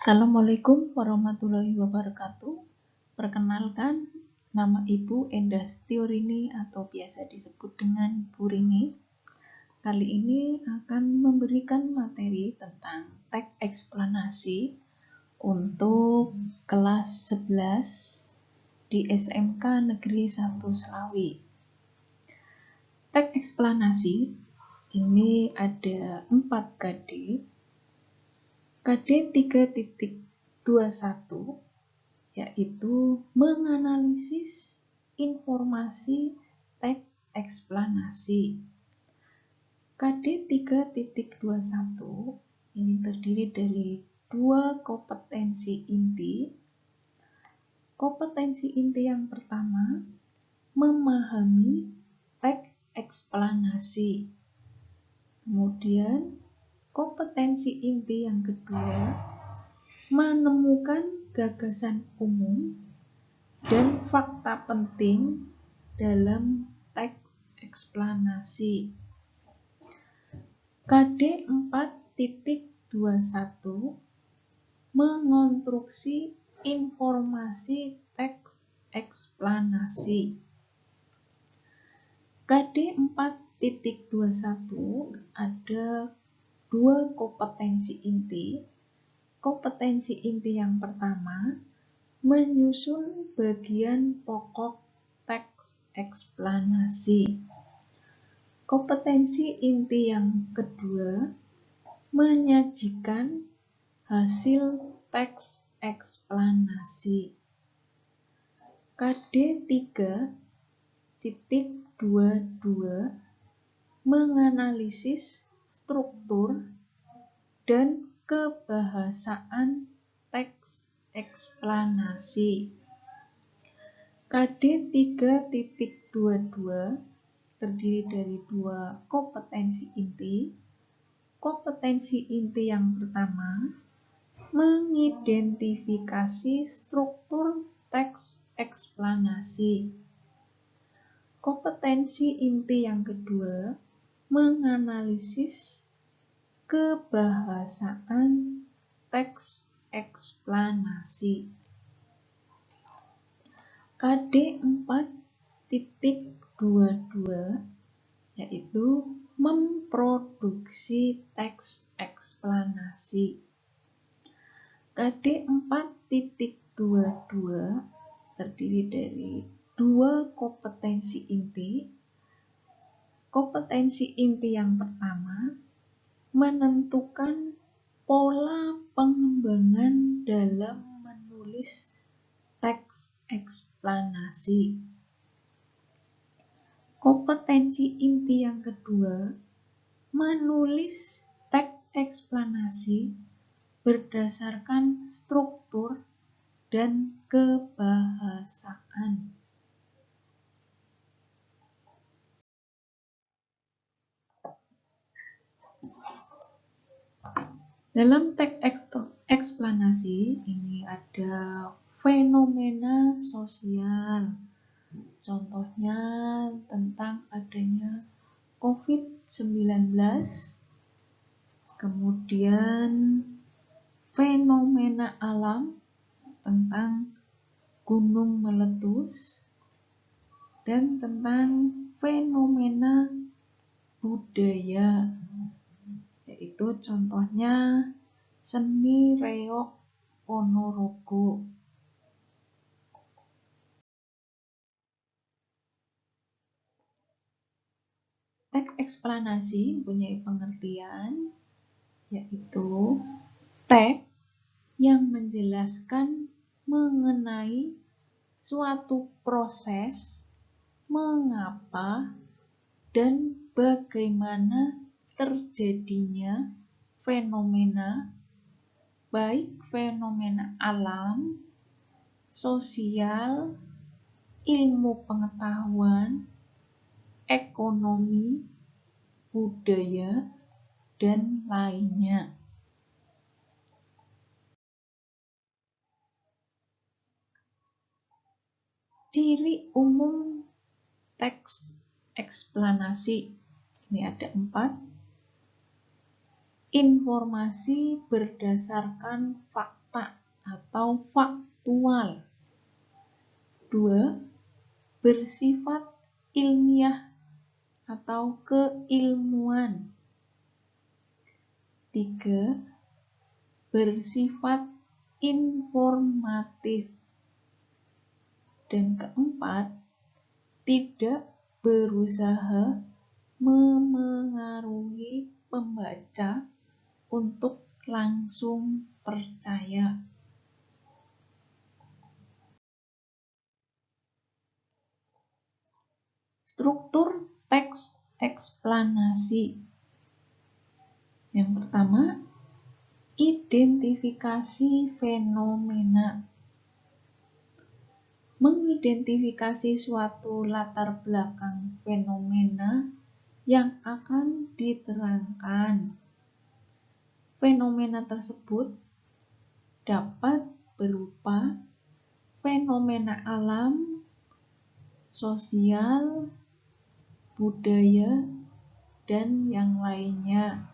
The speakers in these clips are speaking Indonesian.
Assalamualaikum warahmatullahi wabarakatuh. Perkenalkan, nama Ibu Endah Setiorini atau biasa disebut dengan Bu Rini. Kali ini akan memberikan materi tentang teks eksplanasi untuk kelas 11 di SMK Negeri 1 Selawi. Teks eksplanasi ini ada 4 KD. KD 3.21 yaitu menganalisis informasi teks eksplanasi. KD 3.21 ini terdiri dari 2 kompetensi inti. Kompetensi inti yang pertama, memahami teks eksplanasi. Kemudian kompetensi inti yang kedua, menemukan gagasan umum dan fakta penting dalam teks eksplanasi. KD 4.21 mengonstruksi informasi teks eksplanasi. KD 4.21 ada 2 kompetensi inti. Kompetensi inti yang pertama, menyusun bagian pokok teks eksplanasi. Kompetensi inti yang kedua, menyajikan hasil teks eksplanasi. KD 3.22 menganalisis struktur dan kebahasaan teks eksplanasi. KD 3.22 terdiri dari 2 kompetensi inti. Kompetensi inti yang pertama, mengidentifikasi struktur teks eksplanasi. Kompetensi inti yang kedua, menganalisis kebahasaan teks eksplanasi. KD 4.22 yaitu memproduksi teks eksplanasi. KD 4.22 terdiri dari 2 kompetensi inti. Kompetensi inti yang pertama, menentukan pola pengembangan dalam menulis teks eksplanasi. Kompetensi inti yang kedua, menulis teks eksplanasi berdasarkan struktur dan kebahasaan. Dalam teks eksplanasi ini ada fenomena sosial. Contohnya tentang adanya COVID-19, kemudian fenomena alam tentang gunung meletus, dan tentang fenomena budaya, yaitu contohnya seni reog Ponorogo. Teks eksplanasi mempunyai pengertian, yaitu teks yang menjelaskan mengenai suatu proses, mengapa dan bagaimana terjadinya fenomena, baik fenomena alam, sosial, ilmu pengetahuan, ekonomi, budaya, dan lainnya. Ciri umum teks eksplanasi ini ada 4. Informasi berdasarkan fakta. fakta atau faktual. 2. Bersifat ilmiah atau keilmuan. 3. Bersifat informatif. Dan keempat, tidak berusaha memengaruhi pembaca untuk langsung percaya. Struktur teks eksplanasi. Yang pertama, identifikasi fenomena. Mengidentifikasi suatu latar belakang fenomena yang akan diterangkan. Fenomena tersebut dapat berupa fenomena alam, sosial, budaya, dan yang lainnya.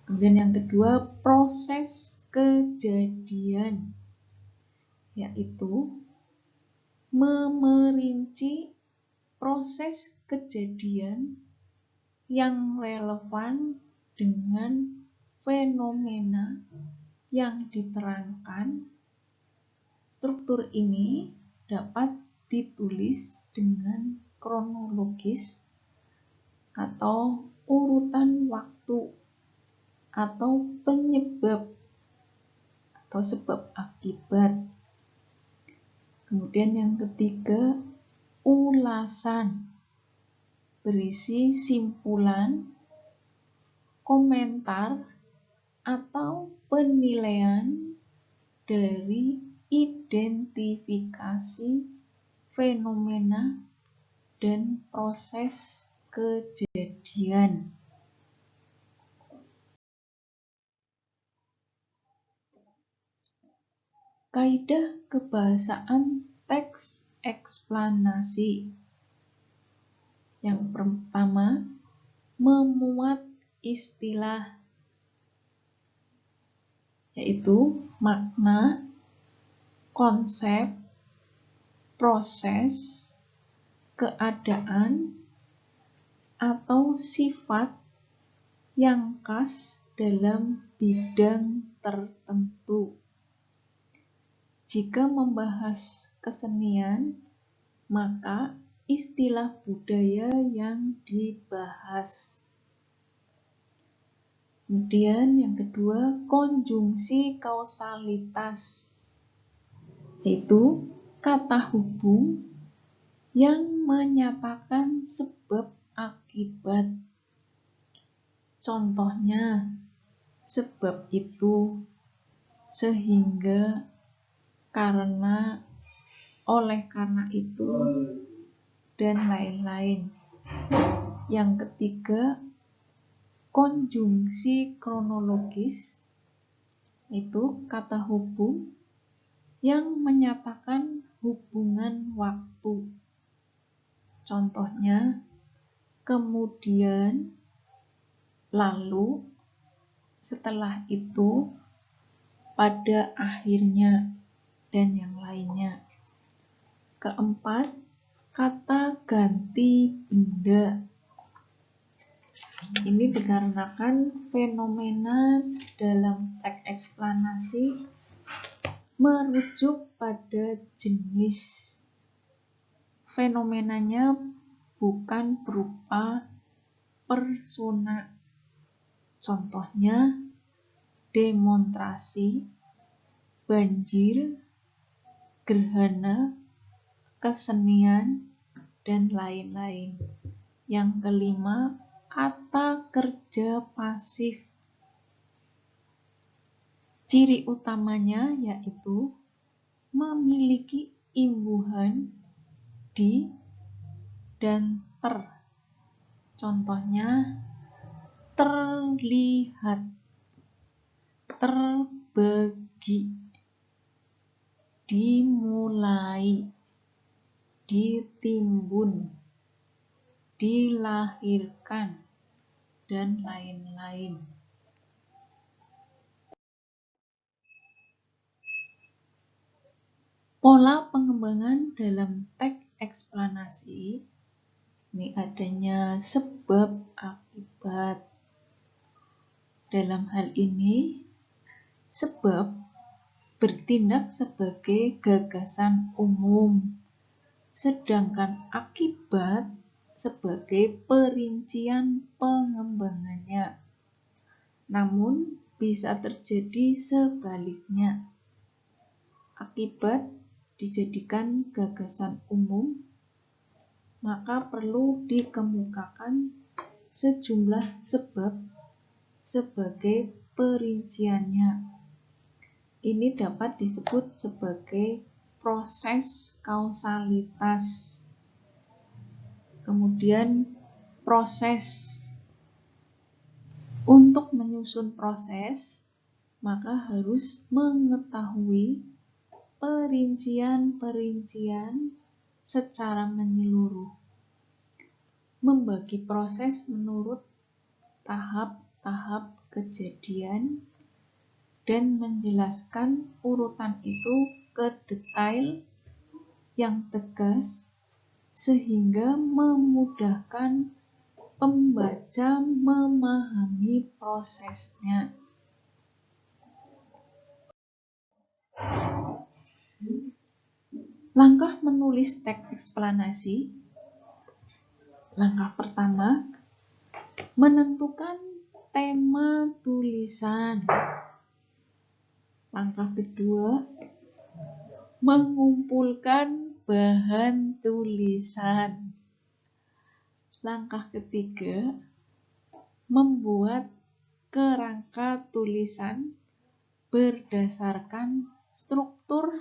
Kemudian yang kedua, proses kejadian, yaitu memerinci proses kejadian yang relevan dengan fenomena yang diterangkan. Struktur ini dapat ditulis dengan kronologis atau urutan waktu atau penyebab atau sebab akibat. Kemudian yang ketiga, ulasan, berisi simpulan, komentar, atau penilaian dari identifikasi fenomena dan proses kejadian. Kaidah kebahasaan teks eksplanasi. Yang pertama, memuat istilah, yaitu makna, konsep, proses, keadaan, atau sifat yang khas dalam bidang tertentu. Jika membahas kesenian, maka istilah budaya yang dibahas. Kemudian yang kedua, konjungsi kausalitas, yaitu kata hubung yang menyatakan sebab akibat. Contohnya, sebab itu, sehingga, karena, oleh karena itu, dan lain-lain. Yang ketiga, konjungsi kronologis, itu kata hubung yang menyatakan hubungan waktu. Contohnya, kemudian, lalu, setelah itu, pada akhirnya, dan yang lainnya. Keempat, kata ganti benda. Ini dikarenakan fenomena dalam teks eksplanasi merujuk pada jenis. Fenomenanya bukan berupa persona. Contohnya, demonstrasi, banjir, gerhana, kesenian, dan lain-lain. Yang kelima, kata kerja pasif. Ciri utamanya yaitu memiliki imbuhan di dan ter. Contohnya, terlihat, terbagi, dimulai, ditimbun, dilahirkan, dan lain-lain. Pola pengembangan dalam teks eksplanasi ini adanya sebab akibat. Dalam hal ini, sebab bertindak sebagai gagasan umum, sedangkan akibat sebagai perincian pengembangannya. Namun, bisa terjadi sebaliknya. Akibat dijadikan gagasan umum, maka perlu dikemukakan sejumlah sebab sebagai perinciannya. Ini dapat disebut sebagai proses kausalitas. Kemudian proses. Untuk menyusun proses, maka harus mengetahui perincian-perincian secara menyeluruh. Membagi proses menurut tahap-tahap kejadian dan menjelaskan urutan itu ke detail yang tegas sehingga memudahkan pembaca memahami prosesnya. Langkah menulis teks eksplanasi. Langkah pertama, menentukan tema tulisan. Langkah kedua, mengumpulkan bahan tulisan. Langkah ketiga, membuat kerangka tulisan berdasarkan struktur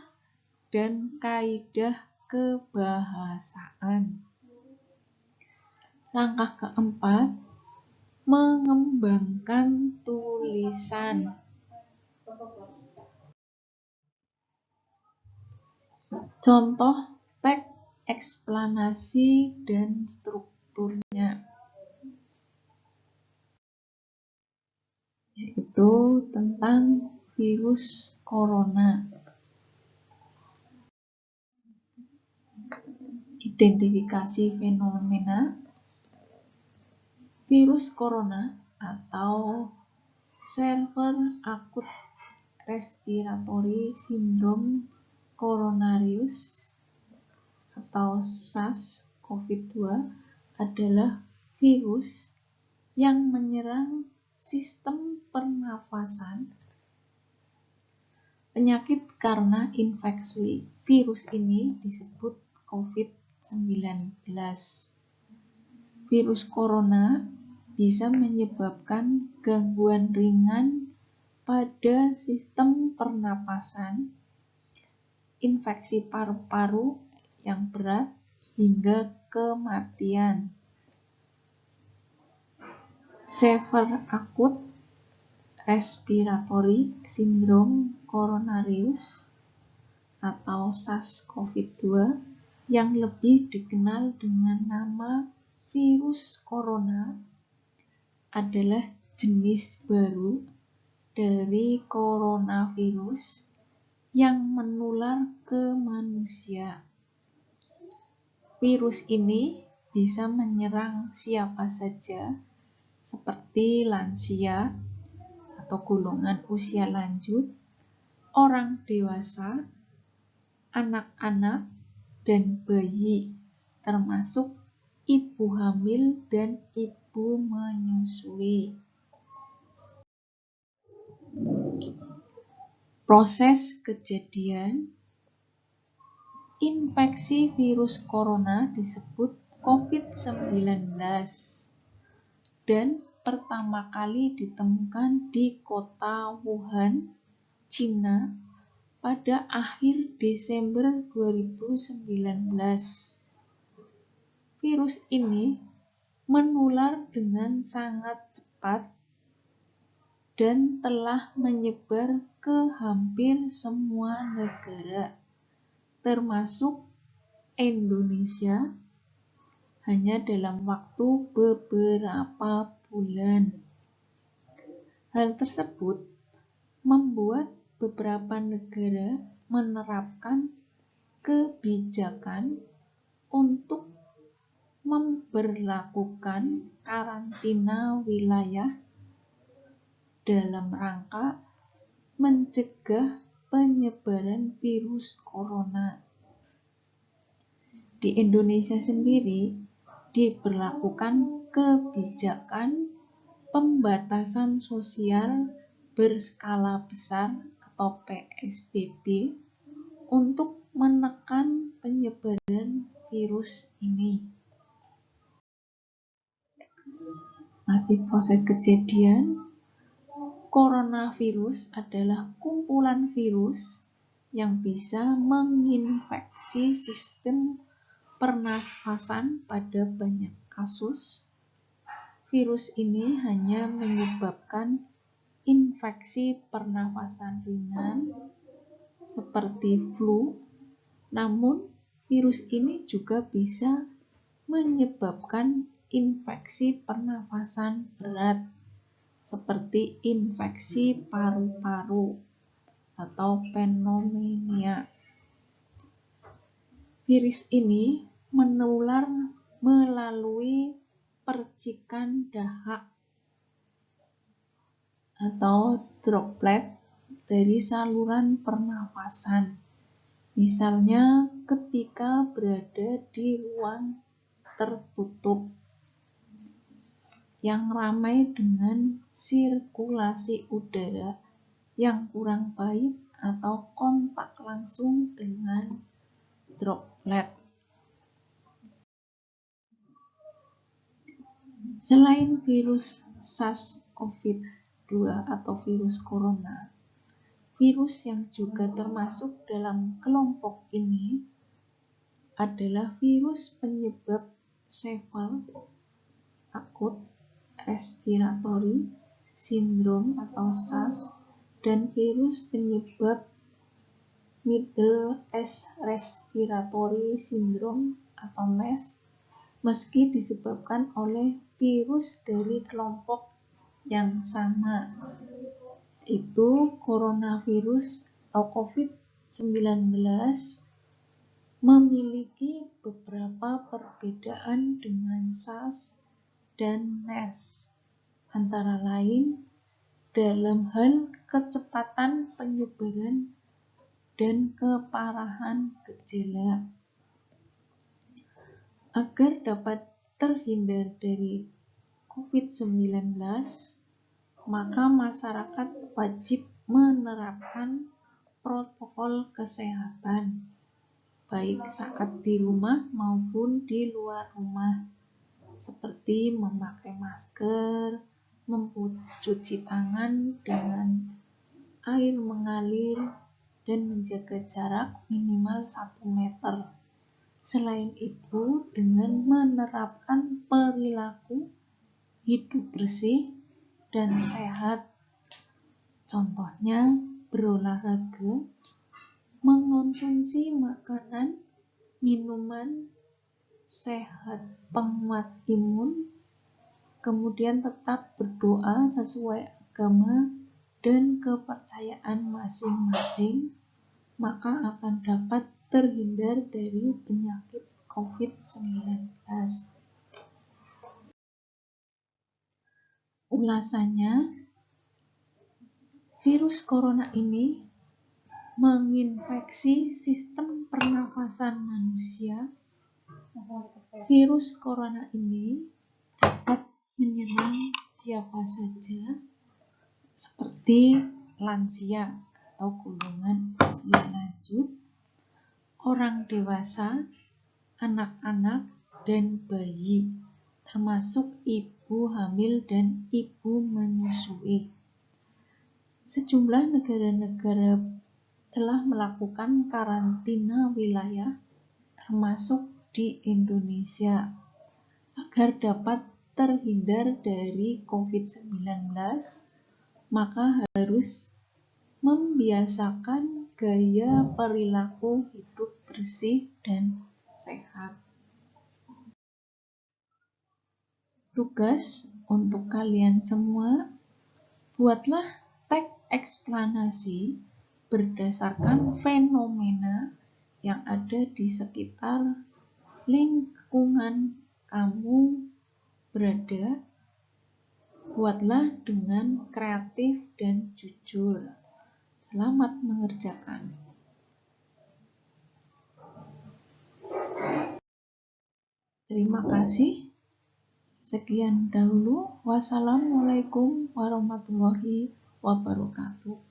dan kaidah kebahasaan. Langkah keempat, mengembangkan tulisan. Contoh teks eksplanasi dan strukturnya, yaitu tentang virus corona. Identifikasi fenomena. Virus corona atau Severe Acute Respiratory Syndrome Coronavirus atau SARS-CoV-2 adalah virus yang menyerang sistem pernafasan. Penyakit karena infeksi virus ini disebut COVID-19. Virus corona bisa menyebabkan gangguan ringan pada sistem pernapasan, infeksi paru-paru yang berat, hingga kematian. Severe Acute Respiratory Syndrome Coronavirus atau SARS-CoV-2 yang lebih dikenal dengan nama virus corona adalah jenis baru dari coronavirus yang menular ke manusia. Virus ini bisa menyerang siapa saja, seperti lansia atau golongan usia lanjut, orang dewasa, anak-anak, dan bayi, termasuk ibu hamil dan ibu menyusui. Proses kejadian. Infeksi virus corona disebut COVID-19 dan pertama kali ditemukan di kota Wuhan, Cina pada akhir Desember 2019. Virus ini menular dengan sangat cepat dan telah menyebar ke hampir semua negara, termasuk Indonesia, hanya dalam waktu beberapa bulan. Hal tersebut membuat beberapa negara menerapkan kebijakan untuk memberlakukan karantina wilayah dalam rangka mencegah penyebaran virus corona. Di Indonesia sendiri diberlakukan kebijakan pembatasan sosial berskala besar atau PSBB untuk menekan penyebaran virus ini. Masih proses kejadian, coronavirus adalah kumpulan virus yang bisa menginfeksi sistem pernafasan pada banyak kasus. Virus ini hanya menyebabkan infeksi pernafasan ringan seperti flu, namun virus ini juga bisa menyebabkan infeksi pernafasan berat seperti infeksi paru-paru atau pneumonia. Virus ini menular melalui percikan dahak atau droplet dari saluran pernafasan. Misalnya ketika berada di ruang tertutup yang ramai dengan sirkulasi udara yang kurang baik atau kontak langsung dengan droplet. Selain virus SARS-CoV-2 atau virus corona, virus yang juga termasuk dalam kelompok ini adalah virus penyebab sefal akut respiratory syndrome atau SARS dan virus penyebab Middle East Respiratory Syndrome atau MERS, meski disebabkan oleh virus dari kelompok yang sama, yaitu coronavirus atau COVID-19 memiliki beberapa perbedaan dengan SARS dan MERS, antara lain dalam hal kecepatan penyebaran dan keparahan gejala. Agar dapat terhindar dari COVID-19, maka masyarakat wajib menerapkan protokol kesehatan, baik saat di rumah maupun di luar rumah, seperti memakai masker, mencuci tangan dengan air mengalir, dan menjaga jarak minimal 1 meter. Selain itu, dengan menerapkan perilaku hidup bersih dan sehat, contohnya berolahraga, mengonsumsi makanan, minuman sehat penguat imun, kemudian tetap berdoa sesuai agama dan kepercayaan masing-masing, maka akan dapat terhindar dari penyakit COVID-19. Ulasannya, virus corona ini menginfeksi sistem pernafasan manusia. Virus corona ini dapat menyerang siapa saja, seperti lansia atau golongan usia lanjut, orang dewasa, anak-anak, dan bayi, termasuk ibu hamil dan ibu menyusui. Sejumlah negara-negara telah melakukan karantina wilayah, termasuk di Indonesia, agar dapat terhindar dari COVID-19, maka harus membiasakan gaya perilaku hidup bersih dan sehat. Tugas untuk kalian semua, buatlah teks eksplanasi berdasarkan fenomena yang ada di sekitar lingkungan kamu berada. Buatlah dengan kreatif dan jujur. Selamat mengerjakan. Terima kasih. Sekian dahulu. Wassalamualaikum warahmatullahi wabarakatuh.